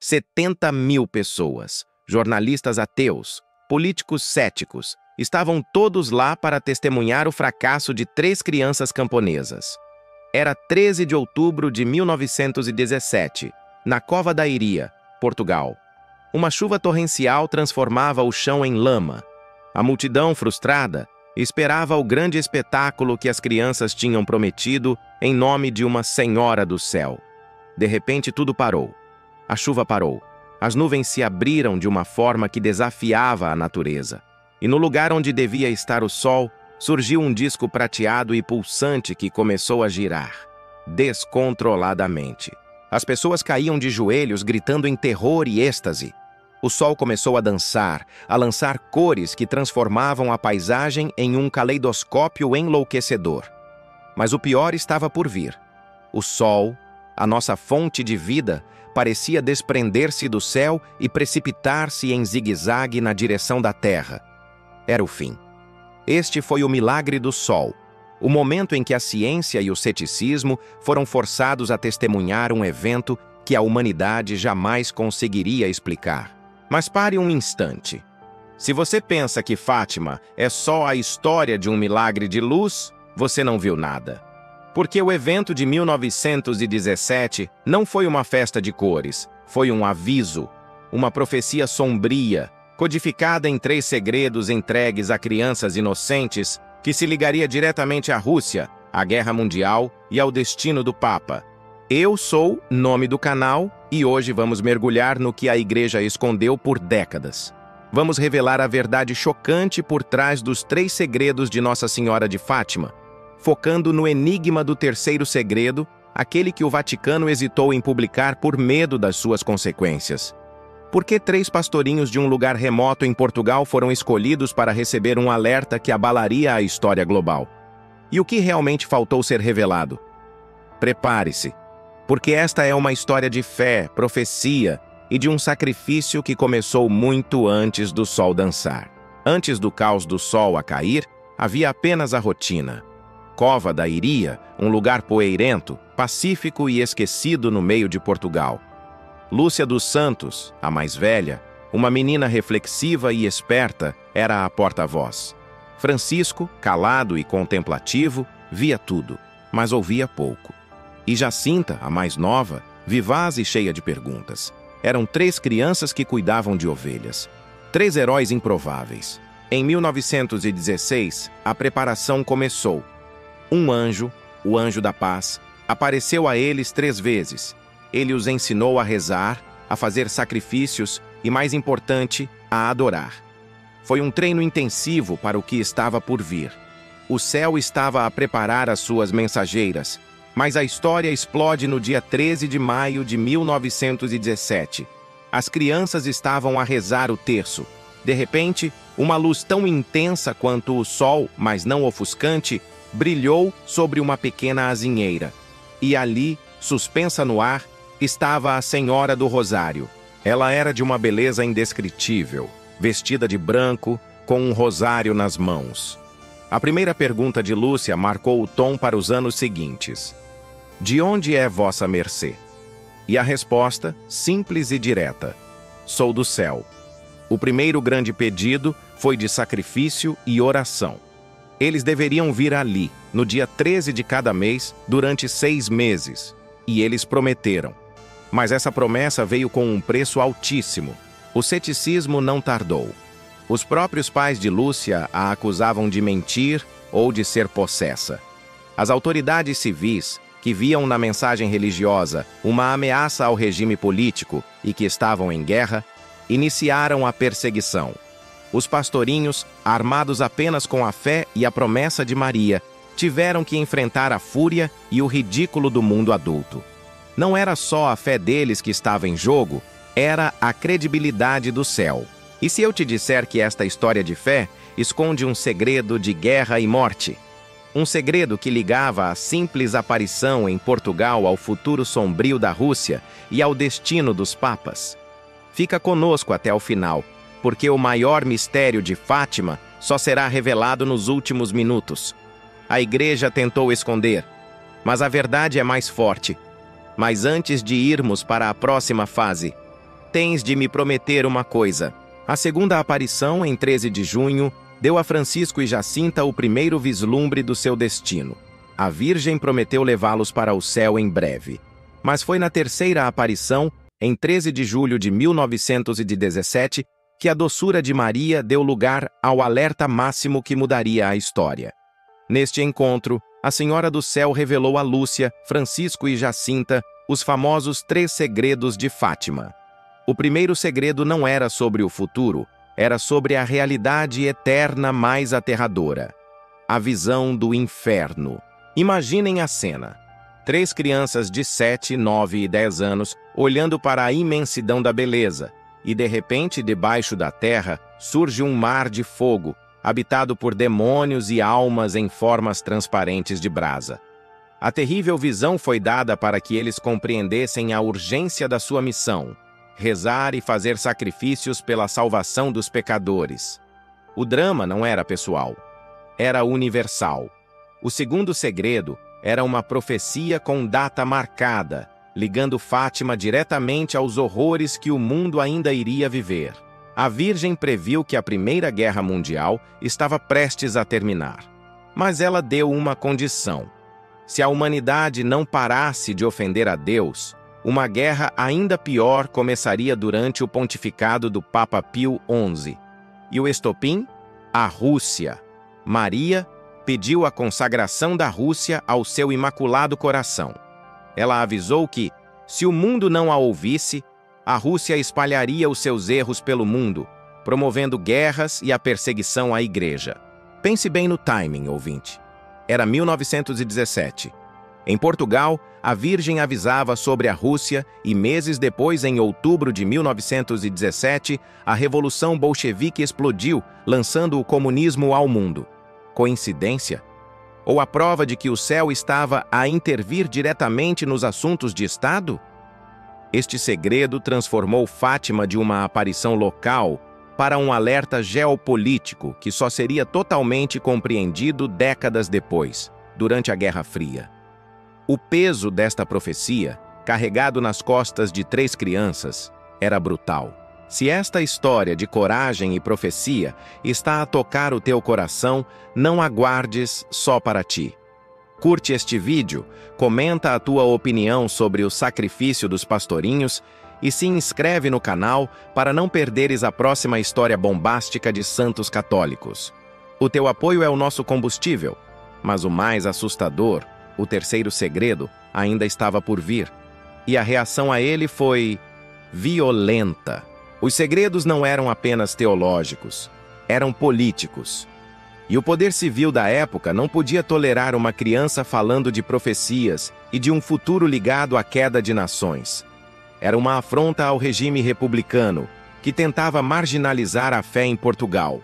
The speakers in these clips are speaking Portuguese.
70 mil pessoas, jornalistas ateus, políticos céticos, estavam todos lá para testemunhar o fracasso de 3 crianças camponesas. Era 13 de outubro de 1917, na Cova da Iria, Portugal. Uma chuva torrencial transformava o chão em lama. A multidão, frustrada, esperava o grande espetáculo que as crianças tinham prometido em nome de uma Senhora do Céu. De repente, tudo parou. A chuva parou. As nuvens se abriram de uma forma que desafiava a natureza. E no lugar onde devia estar o sol, surgiu um disco prateado e pulsante que começou a girar, descontroladamente. As pessoas caíam de joelhos, gritando em terror e êxtase. O sol começou a dançar, a lançar cores que transformavam a paisagem em um caleidoscópio enlouquecedor. Mas o pior estava por vir. O sol, a nossa fonte de vida, parecia desprender-se do céu e precipitar-se em zigue-zague na direção da terra. Era o fim. Este foi o milagre do sol, o momento em que a ciência e o ceticismo foram forçados a testemunhar um evento que a humanidade jamais conseguiria explicar. Mas pare um instante. Se você pensa que Fátima é só a história de um milagre de luz, você não viu nada. Porque o evento de 1917 não foi uma festa de cores, foi um aviso, uma profecia sombria, codificada em 3 segredos entregues a crianças inocentes, que se ligaria diretamente à Rússia, à Guerra Mundial e ao destino do Papa. Eu sou nome do canal e hoje vamos mergulhar no que a Igreja escondeu por décadas. Vamos revelar a verdade chocante por trás dos 3 segredos de Nossa Senhora de Fátima, focando no enigma do 3º segredo, aquele que o Vaticano hesitou em publicar por medo das suas consequências. Por que 3 pastorinhos de um lugar remoto em Portugal foram escolhidos para receber um alerta que abalaria a história global? E o que realmente faltou ser revelado? Prepare-se, porque esta é uma história de fé, profecia e de um sacrifício que começou muito antes do sol dançar. Antes do caos do sol a cair, havia apenas a rotina. Cova da Iria, um lugar poeirento, pacífico e esquecido no meio de Portugal. Lúcia dos Santos, a mais velha, uma menina reflexiva e esperta, era a porta-voz. Francisco, calado e contemplativo, via tudo, mas ouvia pouco. E Jacinta, a mais nova, vivaz e cheia de perguntas. Eram 3 crianças que cuidavam de ovelhas. 3 heróis improváveis. Em 1916, a preparação começou. Um anjo, o anjo da paz, apareceu a eles 3 vezes. Ele os ensinou a rezar, a fazer sacrifícios e, mais importante, a adorar. Foi um treino intensivo para o que estava por vir. O céu estava a preparar as suas mensageiras, mas a história explode no dia 13 de maio de 1917. As crianças estavam a rezar o terço. De repente, uma luz tão intensa quanto o sol, mas não ofuscante, brilhou sobre uma pequena azinheira. E ali, suspensa no ar, estava a Senhora do Rosário. Ela era de uma beleza indescritível, vestida de branco, com um rosário nas mãos. A primeira pergunta de Lúcia marcou o tom para os anos seguintes. De onde é vossa mercê? E a resposta, simples e direta. Sou do céu. O primeiro grande pedido foi de sacrifício e oração. Eles deveriam vir ali, no dia 13 de cada mês, durante 6 meses. E eles prometeram. Mas essa promessa veio com um preço altíssimo. O ceticismo não tardou. Os próprios pais de Lúcia a acusavam de mentir ou de ser possessa. As autoridades civis, que viam na mensagem religiosa uma ameaça ao regime político e que estavam em guerra, iniciaram a perseguição. Os pastorinhos, armados apenas com a fé e a promessa de Maria, tiveram que enfrentar a fúria e o ridículo do mundo adulto. Não era só a fé deles que estava em jogo, era a credibilidade do céu. E se eu te disser que esta história de fé esconde um segredo de guerra e morte? Um segredo que ligava a simples aparição em Portugal ao futuro sombrio da Rússia e ao destino dos papas. Fica conosco até o final, porque o maior mistério de Fátima só será revelado nos últimos minutos. A Igreja tentou esconder, mas a verdade é mais forte. Mas antes de irmos para a próxima fase, tens de me prometer uma coisa. A segunda aparição, em 13 de junho, deu a Francisco e Jacinta o primeiro vislumbre do seu destino. A Virgem prometeu levá-los para o céu em breve. Mas foi na terceira aparição, em 13 de julho de 1917, que a doçura de Maria deu lugar ao alerta máximo que mudaria a história. Neste encontro, a Senhora do Céu revelou a Lúcia, Francisco e Jacinta os famosos 3 segredos de Fátima. O primeiro segredo não era sobre o futuro, era sobre a realidade eterna mais aterradora. A visão do inferno. Imaginem a cena. 3 crianças de 7, 9 e 10 anos olhando para a imensidão da beleza, e de repente, debaixo da terra, surge um mar de fogo, habitado por demônios e almas em formas transparentes de brasa. A terrível visão foi dada para que eles compreendessem a urgência da sua missão: rezar e fazer sacrifícios pela salvação dos pecadores. O drama não era pessoal, era universal. O segundo segredo era uma profecia com data marcada, ligando Fátima diretamente aos horrores que o mundo ainda iria viver. A Virgem previu que a Primeira Guerra Mundial estava prestes a terminar. Mas ela deu uma condição: se a humanidade não parasse de ofender a Deus, uma guerra ainda pior começaria durante o pontificado do Papa Pio XI. E o estopim? A Rússia. Maria pediu a consagração da Rússia ao seu Imaculado Coração. Ela avisou que, se o mundo não a ouvisse, a Rússia espalharia os seus erros pelo mundo, promovendo guerras e a perseguição à Igreja. Pense bem no timing, ouvinte. Era 1917. Em Portugal, a Virgem avisava sobre a Rússia e meses depois, em outubro de 1917, a Revolução Bolchevique explodiu, lançando o comunismo ao mundo. Coincidência? Ou a prova de que o céu estava a intervir diretamente nos assuntos de Estado? Este segredo transformou Fátima de uma aparição local para um alerta geopolítico que só seria totalmente compreendido décadas depois, durante a Guerra Fria. O peso desta profecia, carregado nas costas de 3 crianças, era brutal. Se esta história de coragem e profecia está a tocar o teu coração, não aguardes só para ti. Curte este vídeo, comenta a tua opinião sobre o sacrifício dos pastorinhos e se inscreve no canal para não perderes a próxima história bombástica de santos católicos. O teu apoio é o nosso combustível, mas o mais assustador, o terceiro segredo, ainda estava por vir. E a reação a ele foi violenta. Os segredos não eram apenas teológicos, eram políticos. E o poder civil da época não podia tolerar uma criança falando de profecias e de um futuro ligado à queda de nações. Era uma afronta ao regime republicano, que tentava marginalizar a fé em Portugal.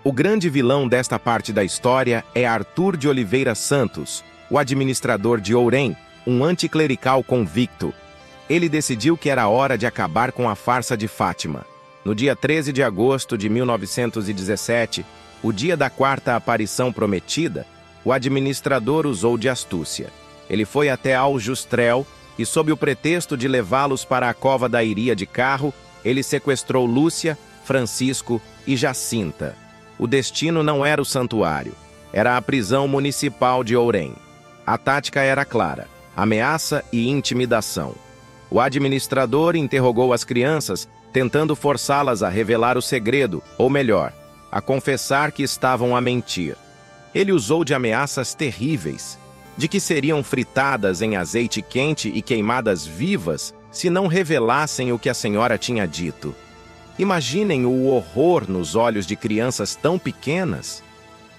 O grande vilão desta parte da história é Arthur de Oliveira Santos, o administrador de Ourém, um anticlerical convicto. Ele decidiu que era hora de acabar com a farsa de Fátima. No dia 13 de agosto de 1917, o dia da 4ª aparição prometida, o administrador usou de astúcia. Ele foi até Aljustrel e, sob o pretexto de levá-los para a cova da Iria de carro, ele sequestrou Lúcia, Francisco e Jacinta. O destino não era o santuário, era a prisão municipal de Ourém. A tática era clara: ameaça e intimidação. O administrador interrogou as crianças, tentando forçá-las a revelar o segredo, ou melhor, a confessar que estavam a mentir. Ele usou de ameaças terríveis, de que seriam fritadas em azeite quente e queimadas vivas se não revelassem o que a senhora tinha dito. Imaginem o horror nos olhos de crianças tão pequenas.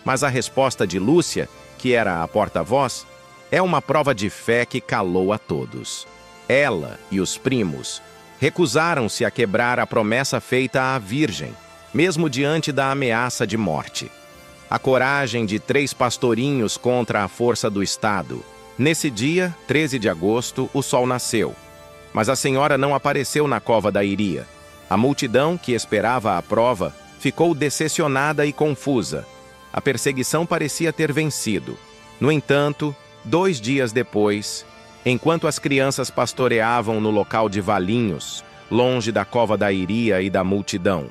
Mas a resposta de Lúcia, que era a porta-voz, é uma prova de fé que calou a todos. Ela e os primos recusaram-se a quebrar a promessa feita à Virgem, mesmo diante da ameaça de morte. A coragem de 3 pastorinhos contra a força do Estado. Nesse dia, 13 de agosto, o sol nasceu. Mas a senhora não apareceu na cova da Iria. A multidão, que esperava a prova, ficou decepcionada e confusa. A perseguição parecia ter vencido. No entanto, 2 dias depois, enquanto as crianças pastoreavam no local de Valinhos, longe da cova da Iria e da multidão.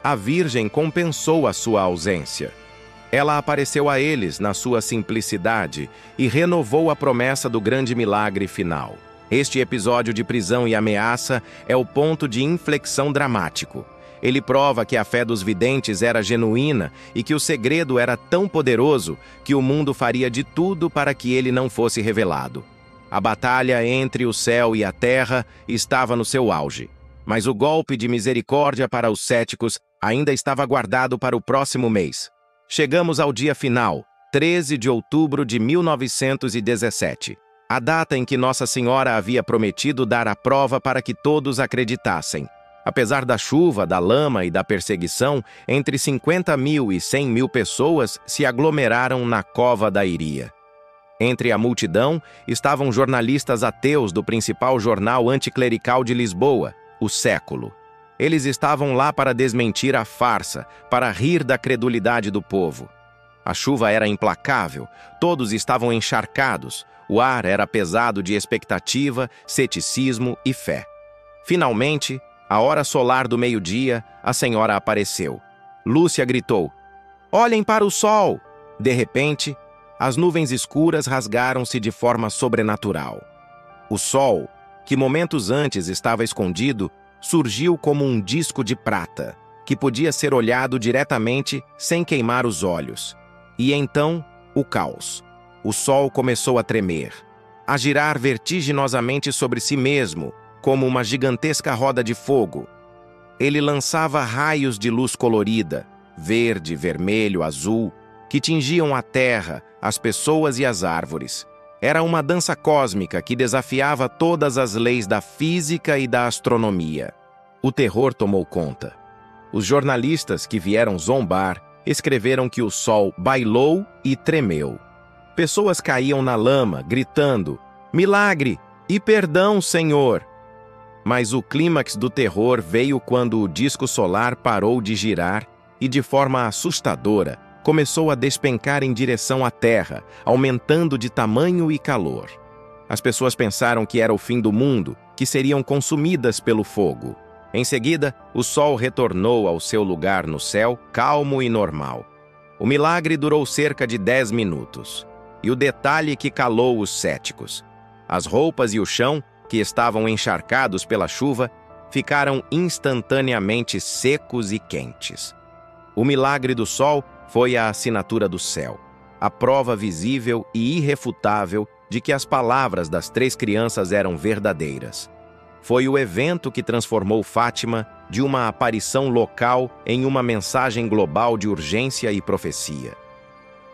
A Virgem compensou a sua ausência. Ela apareceu a eles na sua simplicidade e renovou a promessa do grande milagre final. Este episódio de prisão e ameaça é o ponto de inflexão dramático. Ele prova que a fé dos videntes era genuína e que o segredo era tão poderoso que o mundo faria de tudo para que ele não fosse revelado. A batalha entre o céu e a terra estava no seu auge, mas o golpe de misericórdia para os céticos ainda estava guardado para o próximo mês. Chegamos ao dia final, 13 de outubro de 1917, a data em que Nossa Senhora havia prometido dar a prova para que todos acreditassem. Apesar da chuva, da lama e da perseguição, entre 50.000 e 100.000 pessoas se aglomeraram na cova da Iria. Entre a multidão estavam jornalistas ateus do principal jornal anticlerical de Lisboa, O Século. Eles estavam lá para desmentir a farsa, para rir da credulidade do povo. A chuva era implacável, todos estavam encharcados, o ar era pesado de expectativa, ceticismo e fé. Finalmente, à hora solar do meio-dia, a senhora apareceu. Lúcia gritou: "Olhem para o sol!" De repente, as nuvens escuras rasgaram-se de forma sobrenatural. O sol, que momentos antes estava escondido, surgiu como um disco de prata, que podia ser olhado diretamente sem queimar os olhos. E então, o caos. O sol começou a tremer, a girar vertiginosamente sobre si mesmo, como uma gigantesca roda de fogo. Ele lançava raios de luz colorida, verde, vermelho, azul, que tingiam a terra, as pessoas e as árvores. Era uma dança cósmica que desafiava todas as leis da física e da astronomia. O terror tomou conta. Os jornalistas que vieram zombar escreveram que o sol bailou e tremeu. Pessoas caíam na lama, gritando: "Milagre! E perdão, Senhor!" Mas o clímax do terror veio quando o disco solar parou de girar e, de forma assustadora, começou a despencar em direção à Terra, aumentando de tamanho e calor. As pessoas pensaram que era o fim do mundo, que seriam consumidas pelo fogo. Em seguida, o sol retornou ao seu lugar no céu, calmo e normal. O milagre durou cerca de 10 minutos. E o detalhe que calou os céticos: as roupas e o chão, que estavam encharcados pela chuva, ficaram instantaneamente secos e quentes. O milagre do sol foi a assinatura do céu, a prova visível e irrefutável de que as palavras das 3 crianças eram verdadeiras. Foi o evento que transformou Fátima de uma aparição local em uma mensagem global de urgência e profecia.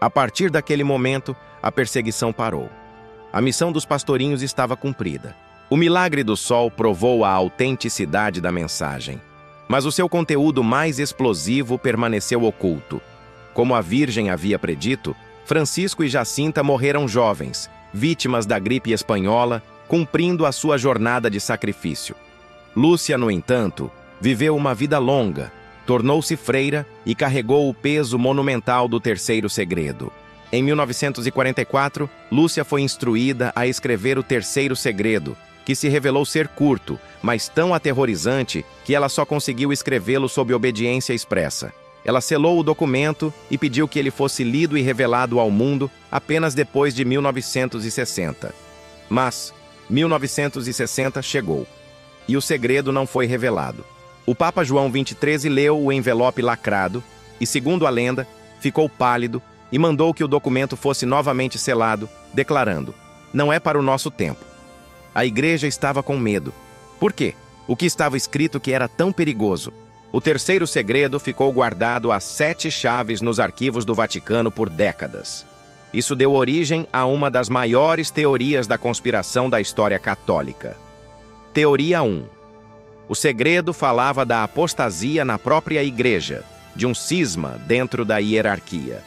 A partir daquele momento, a perseguição parou. A missão dos pastorinhos estava cumprida. O milagre do sol provou a autenticidade da mensagem, mas o seu conteúdo mais explosivo permaneceu oculto. Como a Virgem havia predito, Francisco e Jacinta morreram jovens, vítimas da gripe espanhola, cumprindo a sua jornada de sacrifício. Lúcia, no entanto, viveu uma vida longa, tornou-se freira e carregou o peso monumental do terceiro segredo. Em 1944, Lúcia foi instruída a escrever o terceiro segredo, que se revelou ser curto, mas tão aterrorizante que ela só conseguiu escrevê-lo sob obediência expressa. Ela selou o documento e pediu que ele fosse lido e revelado ao mundo apenas depois de 1960. Mas 1960 chegou, e o segredo não foi revelado. O Papa João XXIII leu o envelope lacrado e, segundo a lenda, ficou pálido e mandou que o documento fosse novamente selado, declarando: "Não é para o nosso tempo." A igreja estava com medo. Por quê? O que estava escrito que era tão perigoso? O terceiro segredo ficou guardado às 7 chaves nos arquivos do Vaticano por décadas. Isso deu origem a uma das maiores teorias da conspiração da história católica. Teoria 1. O segredo falava da apostasia na própria igreja, de um cisma dentro da hierarquia.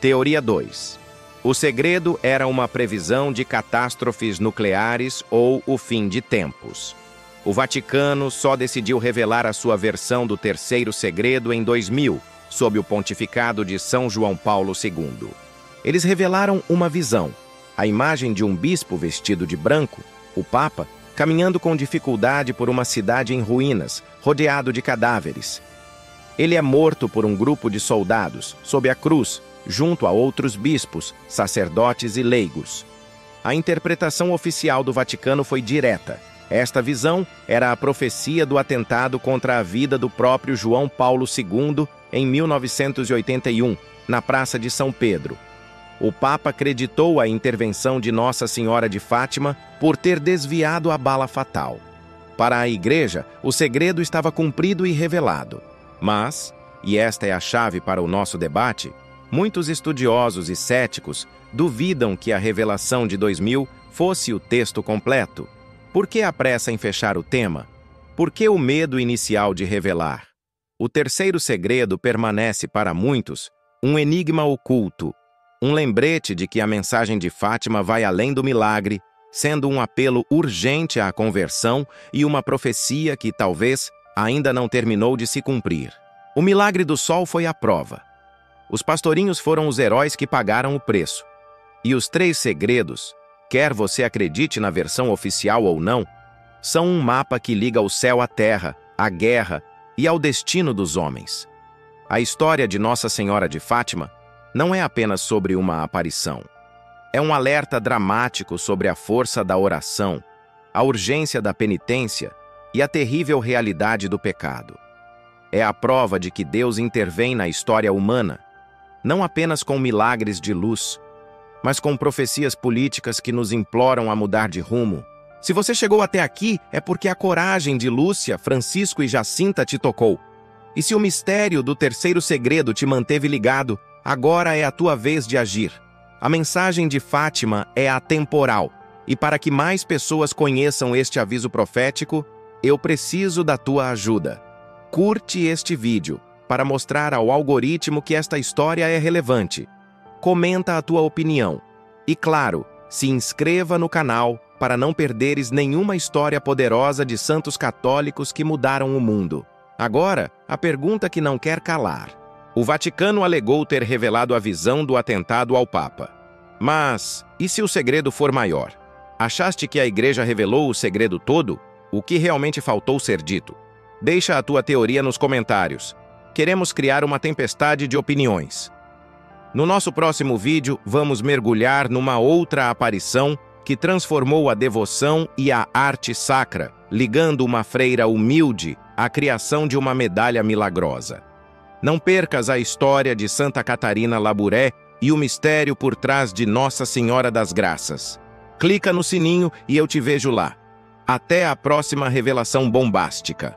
Teoria 2. O segredo era uma previsão de catástrofes nucleares ou o fim de tempos. O Vaticano só decidiu revelar a sua versão do terceiro segredo em 2000, sob o pontificado de São João Paulo II. Eles revelaram uma visão, a imagem de um bispo vestido de branco, o Papa, caminhando com dificuldade por uma cidade em ruínas, rodeado de cadáveres. Ele é morto por um grupo de soldados, sob a cruz, junto a outros bispos, sacerdotes e leigos. A interpretação oficial do Vaticano foi direta. Esta visão era a profecia do atentado contra a vida do próprio João Paulo II em 1981, na Praça de São Pedro. O Papa acreditou a intervenção de Nossa Senhora de Fátima por ter desviado a bala fatal. Para a Igreja, o segredo estava cumprido e revelado. Mas, e esta é a chave para o nosso debate, muitos estudiosos e céticos duvidam que a revelação de 2000 fosse o texto completo. Por que a pressa em fechar o tema? Por que o medo inicial de revelar? O terceiro segredo permanece para muitos um enigma oculto, um lembrete de que a mensagem de Fátima vai além do milagre, sendo um apelo urgente à conversão e uma profecia que talvez ainda não terminou de se cumprir. O milagre do sol foi a prova. Os pastorinhos foram os heróis que pagaram o preço. E os três segredos, quer você acredite na versão oficial ou não, são um mapa que liga o céu à terra, à guerra e ao destino dos homens. A história de Nossa Senhora de Fátima não é apenas sobre uma aparição. É um alerta dramático sobre a força da oração, a urgência da penitência e a terrível realidade do pecado. É a prova de que Deus intervém na história humana, não apenas com milagres de luz, mas com profecias políticas que nos imploram a mudar de rumo. Se você chegou até aqui, é porque a coragem de Lúcia, Francisco e Jacinta te tocou. E se o mistério do terceiro segredo te manteve ligado, agora é a tua vez de agir. A mensagem de Fátima é atemporal, e para que mais pessoas conheçam este aviso profético, eu preciso da tua ajuda. Curte este vídeo para mostrar ao algoritmo que esta história é relevante. Comenta a tua opinião. E claro, se inscreva no canal para não perderes nenhuma história poderosa de santos católicos que mudaram o mundo. Agora, a pergunta que não quer calar. O Vaticano alegou ter revelado a visão do atentado ao Papa. Mas, e se o segredo for maior? Achaste que a Igreja revelou o segredo todo? O que realmente faltou ser dito? Deixa a tua teoria nos comentários. Queremos criar uma tempestade de opiniões. No nosso próximo vídeo, vamos mergulhar numa outra aparição que transformou a devoção e a arte sacra, ligando uma freira humilde à criação de uma medalha milagrosa. Não percas a história de Santa Catarina Labouré e o mistério por trás de Nossa Senhora das Graças. Clica no sininho e eu te vejo lá. Até a próxima revelação bombástica.